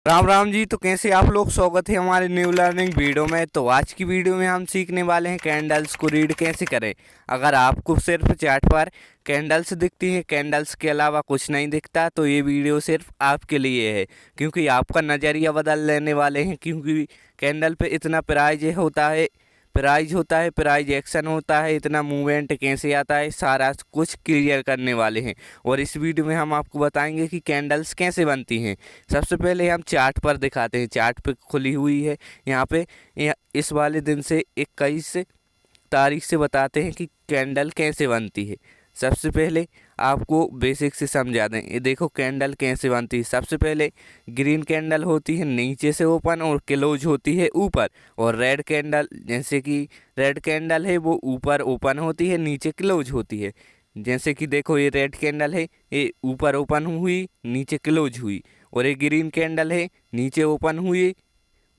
राम राम जी। तो कैसे आप लोग, स्वागत है हमारे न्यू लर्निंग वीडियो में। तो आज की वीडियो में हम सीखने वाले हैं कैंडल्स को रीड कैसे करें। अगर आपको सिर्फ चैट पर कैंडल्स दिखती हैं, कैंडल्स के अलावा कुछ नहीं दिखता, तो ये वीडियो सिर्फ आपके लिए है, क्योंकि आपका नज़रिया बदल लेने वाले हैं। क्योंकि कैंडल पे इतना प्राइज एक्शन होता है, इतना मूवमेंट कैसे आता है, सारा कुछ क्लियर करने वाले हैं। और इस वीडियो में हम आपको बताएंगे कि कैंडल्स कैसे बनती हैं। सबसे पहले हम चार्ट पर दिखाते हैं। चार्ट पे खुली हुई है यहाँ पे। इस वाले दिन से 21 तारीख से बताते हैं कि कैंडल कैसे बनती है। सबसे पहले आपको बेसिक से समझा दें। ये देखो कैंडल कैसे बनती है। सबसे पहले ग्रीन कैंडल होती है नीचे से ओपन और क्लोज होती है ऊपर। और रेड कैंडल, जैसे कि रेड कैंडल है, वो ऊपर ओपन होती है, नीचे क्लोज होती है। जैसे कि देखो ये रेड कैंडल है, ये ऊपर ओपन हुई, नीचे क्लोज हुई। और ये ग्रीन कैंडल है, नीचे ओपन हुई,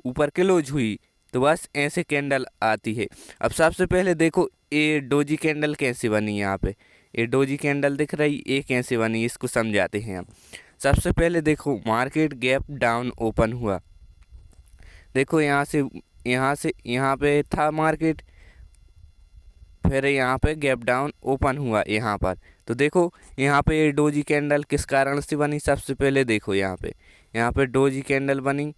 ऊपर क्लोज हुई। तो बस ऐसे कैंडल आती है। अब सबसे पहले देखो ये डोजी कैंडल कैसे बनी। यहाँ पे ये डोजी कैंडल दिख रही, ये कैसे बनी इसको समझाते हैं हम। सबसे पहले देखो मार्केट गैप डाउन ओपन हुआ। देखो यहाँ से यहाँ पे था मार्केट, फिर यहाँ पे गैप डाउन ओपन हुआ यहाँ पर। तो देखो यहाँ पे ये डोजी कैंडल किस कारण से बनी। सबसे पहले देखो यहाँ पे डोजी कैंडल बनी।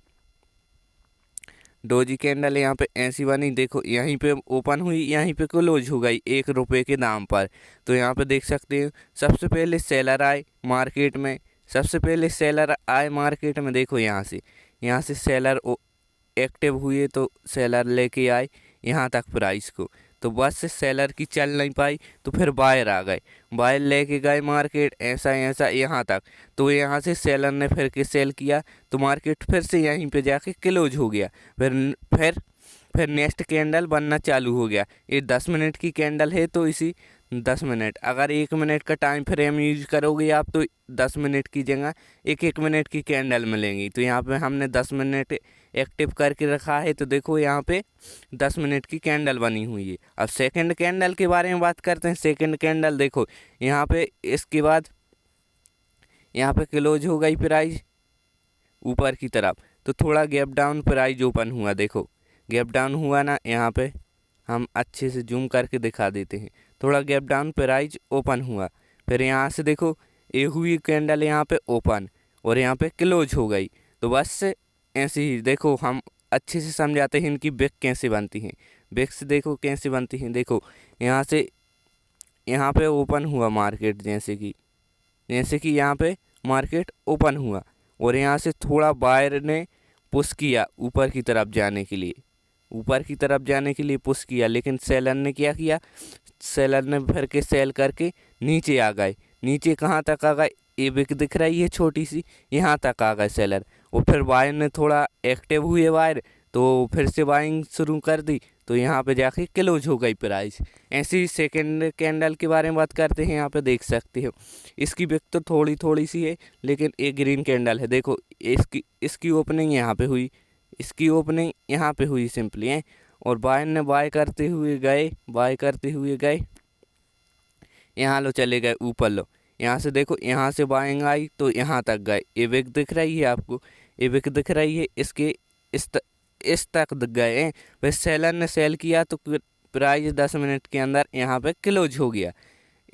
डोजी कैंडल यहाँ पे ऐसी बनी। देखो यहीं पे ओपन हुई, यहीं पे क्लोज हो गई ₹1 के दाम पर। तो यहाँ पे देख सकते हैं सबसे पहले सेलर आए मार्केट में। देखो यहाँ से सेलर एक्टिव हुए, तो सेलर लेके आए यहाँ तक प्राइस को। तो बस से सेलर की चल नहीं पाई, तो फिर बायर आ गए, बायर लेके गए मार्केट ऐसा यहाँ तक। तो यहाँ से सेलर ने फिर के सेल किया, तो मार्केट फिर से यहीं पे जाके क्लोज हो गया। फिर नेक्स्ट कैंडल बनना चालू हो गया। ये 10 मिनट की कैंडल है, तो इसी 10 मिनट, अगर 1 मिनट का टाइम फ्रेम यूज करोगे आप, तो 10 मिनट की जगह 1-1 मिनट की कैंडल मिलेंगी। तो यहाँ पे हमने 10 मिनट एक्टिव करके रखा है। तो देखो यहाँ पे 10 मिनट की कैंडल बनी हुई है। अब सेकंड कैंडल के बारे में बात करते हैं। सेकंड कैंडल देखो यहाँ पे, इसके बाद यहाँ पे क्लोज हो गई प्राइस ऊपर की तरफ, तो थोड़ा गैप डाउन प्राइस ओपन हुआ। देखो गैप डाउन हुआ ना, यहाँ पे हम अच्छे से जूम करके दिखा देते हैं। थोड़ा गैप डाउन प्राइस ओपन हुआ। फिर यहाँ से देखो ये हुई कैंडल यहाँ पे ओपन, और यहाँ पे क्लोज हो गई। तो बस ऐसे ही देखो हम अच्छे से समझाते हैं इनकी बेक कैसे बनती हैं। बेक्स देखो कैसे बनती हैं। देखो यहाँ से यहाँ पे ओपन हुआ मार्केट, जैसे कि यहाँ पे मार्केट ओपन हुआ, और यहाँ से थोड़ा बायर ने पुश किया ऊपर की तरफ जाने के लिए पुश किया। लेकिन सेलर ने क्या किया, सेलर ने फिर के सेल करके नीचे आ गए। नीचे कहाँ तक आ गए, ये विक दिख रही है छोटी सी, यहाँ तक आ गए सेलर। और फिर बायर ने थोड़ा एक्टिव हुए बायर, तो फिर से बाइंग शुरू कर दी, तो यहाँ पे जाके क्लोज हो गई प्राइस। ऐसे ही सेकंड कैंडल के बारे में बात करते हैं। यहाँ पे देख सकते हो इसकी विक तो थोड़ी सी है, लेकिन एक ग्रीन कैंडल है। देखो इसकी ओपनिंग यहाँ पे हुई, सिंपली है। और बायर ने बाय करते हुए गए, यहाँ लो चले गए ऊपर। लो यहाँ से देखो, यहाँ से बाइंग आई तो यहाँ तक गए। ये विक दिख रही है आपको, इसके इस तक गए हैं। फिर सेलर ने सेल किया, तो प्राइस 10 मिनट के अंदर यहाँ पे क्लोज हो गया।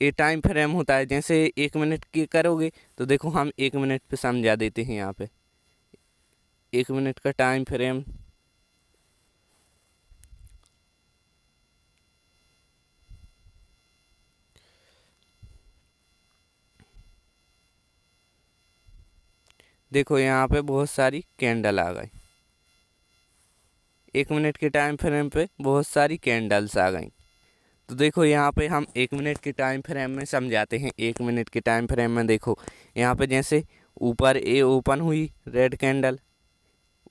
ये टाइम फ्रेम होता है, जैसे 1 मिनट की करोगे, तो देखो हम 1 मिनट पे समझा देते हैं। यहाँ पे 1 मिनट का टाइम फ्रेम, देखो यहाँ पे बहुत सारी कैंडल आ गई। 1 मिनट के टाइम फ्रेम पे बहुत सारी कैंडल्स आ गई। तो देखो यहाँ पे हम 1 मिनट के टाइम फ्रेम में समझाते हैं। 1 मिनट के टाइम फ्रेम में देखो यहाँ पे जैसे ऊपर ए ओपन हुई रेड कैंडल,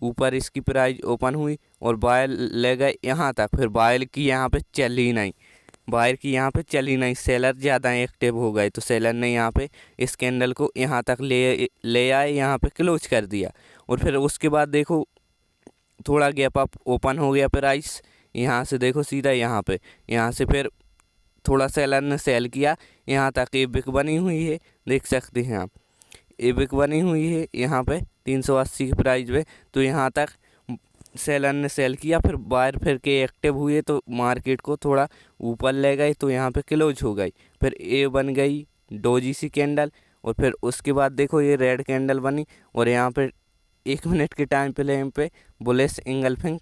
ऊपर इसकी प्राइस ओपन हुई, और बायर ले गए यहाँ तक। फिर बायर की यहाँ पे चली नहीं, सेलर ज़्यादा एक्टिव हो गए, तो सेलर ने यहाँ पे इस कैंडल को यहाँ तक ले आए, यहाँ पे क्लोज कर दिया। और फिर उसके बाद देखो थोड़ा गैप अप ओपन हो गया प्राइस। यहाँ से देखो सीधा यहाँ से फिर थोड़ा सेलर ने सेल किया, यहाँ तक ये बिक बनी हुई है, देख सकते हैं आप। ये बिक बनी हुई है यहाँ पे, 380 की प्राइस पे। तो यहाँ तक सेलर ने सेल किया, फिर बायर फिर के एक्टिव हुए तो मार्केट को थोड़ा ऊपर ले गए, तो यहाँ पे क्लोज हो गई। फिर ए बन गई डोजी सी कैंडल, और फिर उसके बाद देखो ये रेड कैंडल बनी, और यहाँ पे 1 मिनट के टाइम फ्रेम पे bullish engulfing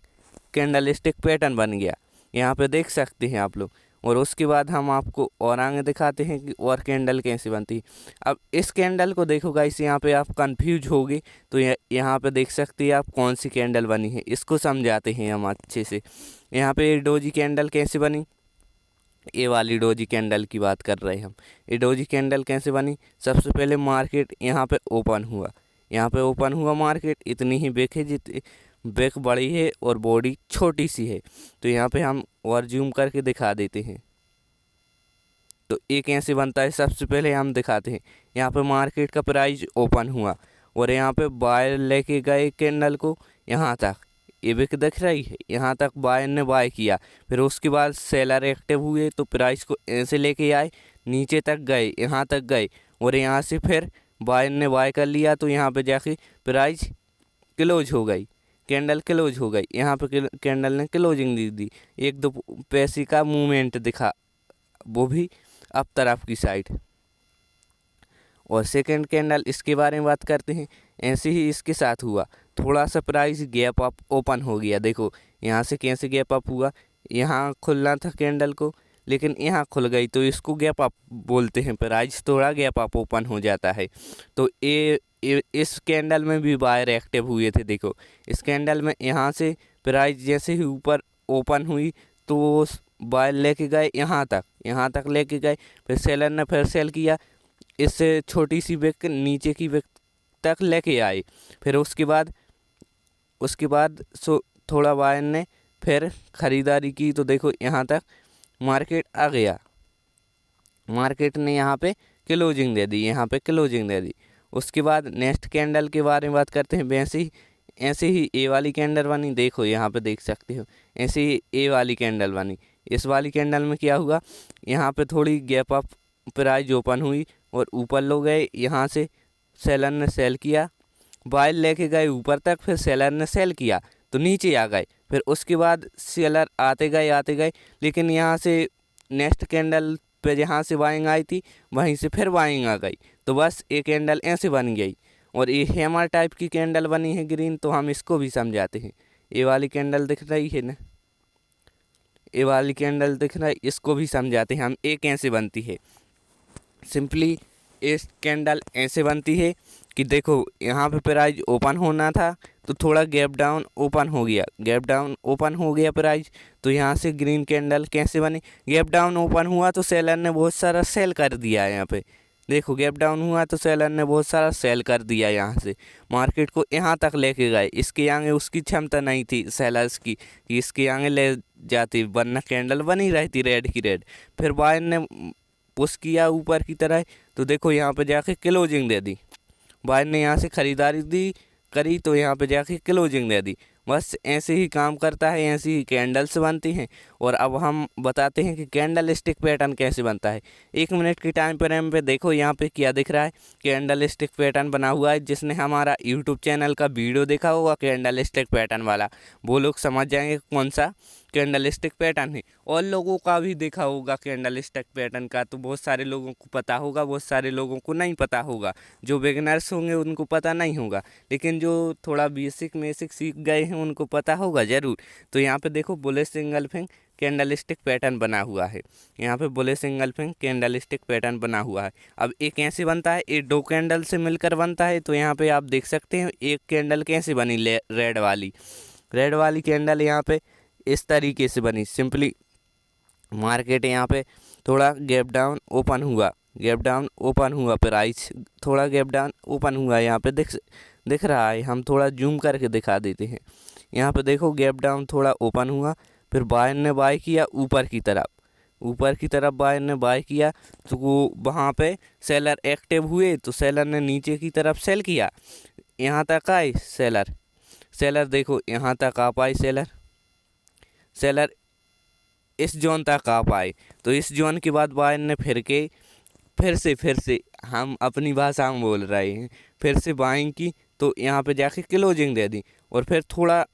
candle stick pattern बन गया, यहाँ पे देख सकते हैं आप लोग। और उसके बाद हम आपको और आगे दिखाते हैं कि और कैंडल कैसे बनती है। अब इस कैंडल को देखो गाइस, यहाँ पे आप कंफ्यूज होगे, तो यहाँ पे देख सकते हैं आप कौन सी कैंडल बनी है, इसको समझाते हैं हम अच्छे से। यहाँ पे डोजी कैंडल कैसे बनी, ये वाली डोजी कैंडल की बात कर रहे हैं हम। ये डोजी कैंडल कैसे बनी, सबसे पहले मार्केट यहाँ पे ओपन हुआ, यहाँ पे ओपन हुआ मार्केट, इतनी ही बेक है जितनी बेक बड़ी है और बॉडी छोटी सी है। तो यहाँ पे हम और जूम करके दिखा देते हैं। तो ये कैसे बनता है, सबसे पहले हम दिखाते हैं। यहाँ पे मार्केट का प्राइस ओपन हुआ, और यहाँ पे बायर लेके गए कैंडल को यहाँ तक, ये बिक दिख रही है, यहाँ तक बायर ने बाय किया। फिर उसके बाद सेलर एक्टिव हुए तो प्राइस को ऐसे लेके आए, नीचे तक गए, यहाँ तक गए, और यहाँ से फिर बायर ने बाय कर लिया, तो यहाँ पे जाके प्राइस क्लोज हो गई, कैंडल क्लोज हो गई। यहाँ पे कैंडल ने क्लोजिंग दी, 1-2 पैसे का मूवमेंट दिखा, वो भी अप तरफ की साइड। और सेकंड कैंडल इसके बारे में बात करते हैं। ऐसे ही इसके साथ हुआ, थोड़ा सा प्राइस गैप अप ओपन हो गया। देखो यहाँ से कैसे गैप अप हुआ, यहाँ खुलना था कैंडल को, लेकिन यहाँ खुल गई, तो इसको गैप अप बोलते हैं, प्राइस थोड़ा गैप अप ओपन हो जाता है। तो इस कैंडल में भी बायर एक्टिव हुए थे। देखो इस कैंडल में यहाँ से प्राइस जैसे ही ऊपर ओपन हुई, तो वो बायर लेके गए यहाँ तक लेके गए, फिर सेलर ने फिर सेल किया, इससे छोटी सी विक नीचे की विक तक लेके आए। फिर उसके बाद थोड़ा बायर ने फिर ख़रीदारी की, तो देखो यहाँ तक मार्केट आ गया, मार्केट ने यहाँ पे क्लोजिंग दे दी, यहाँ पे क्लोजिंग दे दी। उसके बाद नेक्स्ट कैंडल के बारे में बात करते हैं। वैसे ही ऐसे ही ए वाली कैंडल बनी, देखो यहाँ पे देख सकते हो, ऐसे ही ए वाली कैंडल बनी। इस वाली कैंडल में क्या हुआ, यहाँ पे थोड़ी गैप अप प्राइस ओपन हुई और ऊपर लो गए, यहाँ से सेलर ने सेल किया, बायर लेके गए ऊपर तक, फिर सेलर ने सेल किया तो नीचे आ गए। फिर उसके बाद सेलर आते गए, लेकिन यहाँ से नेक्स्ट कैंडल पे जहाँ से बाइंग आई थी वहीं से फिर बाइंग आ गई, तो बस एक कैंडल ऐसे बन गई। और ये हैमर टाइप की कैंडल बनी है ग्रीन, तो हम इसको भी समझाते हैं। ये वाली कैंडल दिख रही है ना, ये वाली कैंडल दिख रहा है, इसको भी समझाते हैं हम ये कैसे बनती है। सिंपली इस कैंडल ऐसे बनती है कि देखो यहाँ पे प्राइस ओपन होना था, तो थोड़ा गैप डाउन ओपन हो गया, प्राइस। तो यहाँ से ग्रीन कैंडल कैसे बनी, गैप डाउन ओपन हुआ तो सेलर ने बहुत सारा सेल कर दिया। यहाँ पे देखो गैप डाउन हुआ तो सेलर ने बहुत सारा सेल कर दिया, यहाँ से मार्केट को यहाँ तक लेके गए। इसके आगे उसकी क्षमता नहीं थी सेलर्स की कि इसके आगे ले जाती, वरना कैंडल बनी रहती रेड की रेड। फिर बायर ने पुश किया ऊपर की तरह, तो देखो यहाँ पे जाके क्लोजिंग दे दी, बायर ने यहाँ से ख़रीदारी करी तो यहाँ पे जाके क्लोजिंग दे दी। बस ऐसे ही काम करता है, ऐसी ही कैंडल्स बनती हैं। और अब हम बताते हैं कि कैंडल स्टिक पैटर्न कैसे बनता है। 1 मिनट की टाइम फ्रेम पे देखो यहाँ पे क्या दिख रहा है, कैंडल स्टिक पैटर्न बना हुआ है। जिसने हमारा यूट्यूब चैनल का वीडियो देखा होगा कैंडल स्टिक पैटर्न वाला, वो लोग समझ जाएंगे कौन सा कैंडल स्टिक पैटर्न है। और लोगों का भी देखा होगा कैंडल स्टिक पैटर्न का, तो बहुत सारे लोगों को पता होगा, बहुत सारे लोगों को नहीं पता होगा। जो बिगिनर्स होंगे उनको पता नहीं होगा, लेकिन जो थोड़ा बेसिक सीख गए हैं उनको पता होगा ज़रूर। तो यहाँ पे देखो bullish engulfing candle stick pattern बना हुआ है, यहाँ पे bullish engulfing candle stick pattern बना हुआ है। अब ये कैसे बनता है, ये 2 कैंडल से मिलकर बनता है। तो यहाँ पे आप देख सकते हैं एक कैंडल कैसे बनी, रेड वाली कैंडल यहाँ पे इस तरीके से बनी। सिंपली मार्केट यहाँ पे थोड़ा गैप डाउन ओपन हुआ, प्राइस थोड़ा गैप डाउन ओपन हुआ, यहाँ पे दिख रहा है। हम थोड़ा जूम करके दिखा देते हैं। यहाँ पे देखो गैप डाउन थोड़ा ओपन हुआ, फिर बायर ने बाय किया ऊपर की तरफ बायर ने बाय किया, तो वो वहाँ पे सेलर एक्टिव हुए, तो सेलर ने नीचे की तरफ सेल किया, यहाँ तक आए सेलर देखो यहाँ तक आ पाए, सेलर इस जोन तक आ पाए। तो इस जोन के बाद बायर ने फिर से हम अपनी भाषा में बोल रहे हैं, फिर से बाइंग की, तो यहाँ पे जाके क्लोजिंग दे दी और फिर थोड़ा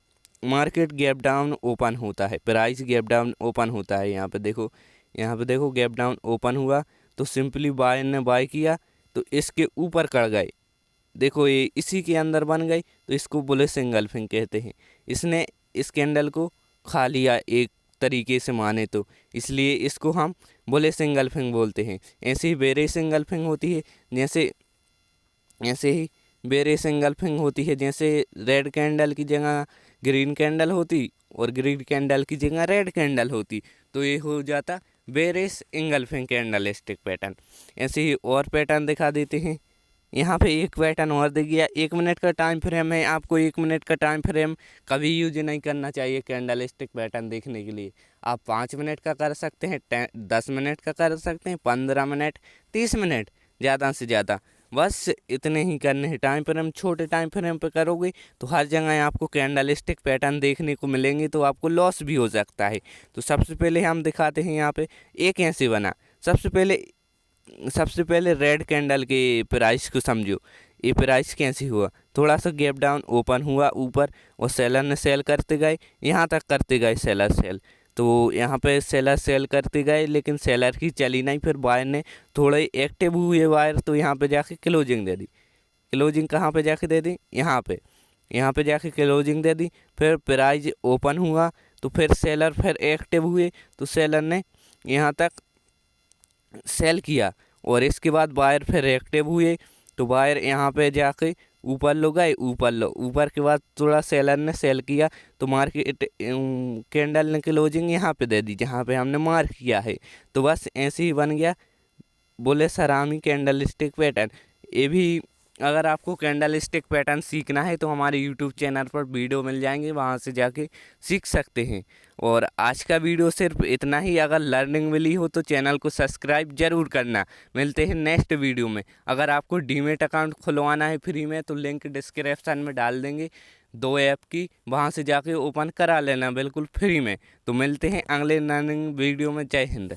मार्केट गैप डाउन ओपन होता है, प्राइस गैप डाउन ओपन होता है। यहाँ पे देखो गैप डाउन ओपन हुआ तो सिंपली बाय ने बाय किया तो इसके ऊपर कर गए, देखो ये इसी के अंदर बन गई तो इसको बुलिश एंगल्फिंग कहते हैं। इसने इस कैंडल को खा लिया एक तरीके से माने तो, इसलिए इसको हम बुलिश एंगल्फिंग बोलते हैं। ऐसे ही बेरिश एंगल्फिंग होती है, जैसे रेड कैंडल की जगह ग्रीन कैंडल होती और ग्रीन कैंडल की जगह रेड कैंडल होती, तो ये हो जाता bearish engulfing candle stick pattern. ऐसे ही और पैटर्न दिखा देते हैं। यहाँ पे एक पैटर्न और दे गया, 1 मिनट का टाइम फ्रेम है। आपको 1 मिनट का टाइम फ्रेम कभी यूज नहीं करना चाहिए कैंडल स्टिक पैटर्न देखने के लिए। आप 5 मिनट का कर सकते हैं, 10 मिनट का कर सकते हैं, 15 मिनट, 30 मिनट, ज़्यादा से ज़्यादा बस इतने ही करने हैं। टाइम फ्रेम छोटे टाइम फ्रेम पे करोगे तो हर जगह आपको कैंडल स्टिक पैटर्न देखने को मिलेंगे, तो आपको लॉस भी हो सकता है। तो सबसे पहले हम दिखाते हैं यहाँ पे एक ऐसे बना। सबसे पहले रेड कैंडल के प्राइस को समझो, ये प्राइस कैसे हुआ। थोड़ा सा गैप डाउन ओपन हुआ ऊपर और सेलर ने सेल करते गए, यहाँ तक करते गए सेलर सेल, तो यहाँ पे सेलर सेल करते गए लेकिन सेलर की चली नहीं। फिर बायर ने थोड़े एक्टिव हुए बायर, तो यहाँ पे जाके क्लोजिंग दे दी। क्लोजिंग कहाँ पे जाके दे दी, यहाँ पे जाके क्लोजिंग दे दी। फिर प्राइस ओपन हुआ तो फिर सेलर फिर एक्टिव हुए, तो सेलर ने यहाँ तक सेल किया और इसके बाद बायर फिर एक्टिव हुए, तो बायर यहाँ पे जाके ऊपर लो गए, ऊपर के बाद थोड़ा सेलर ने सेल किया तो मार्केट कैंडल ने क्लोजिंग यहाँ पे दे दी जहाँ पे हमने मार्क किया है। तो बस ऐसे ही बन गया बुलिश हरामी कैंडल स्टिक पैटर्न। ये भी अगर आपको कैंडल स्टिक पैटर्न सीखना है तो हमारे यूट्यूब चैनल पर वीडियो मिल जाएंगे, वहाँ से जाके सीख सकते हैं। और आज का वीडियो सिर्फ इतना ही। अगर लर्निंग मिली हो तो चैनल को सब्सक्राइब जरूर करना। मिलते हैं नेक्स्ट वीडियो में। अगर आपको डीमेट अकाउंट खुलवाना है फ्री में तो लिंक डिस्क्रिप्शन में डाल देंगे 2 ऐप की, वहाँ से जाके ओपन करा लेना बिल्कुल फ्री में। तो मिलते हैं अगले लर्निंग वीडियो में। जय हिंद।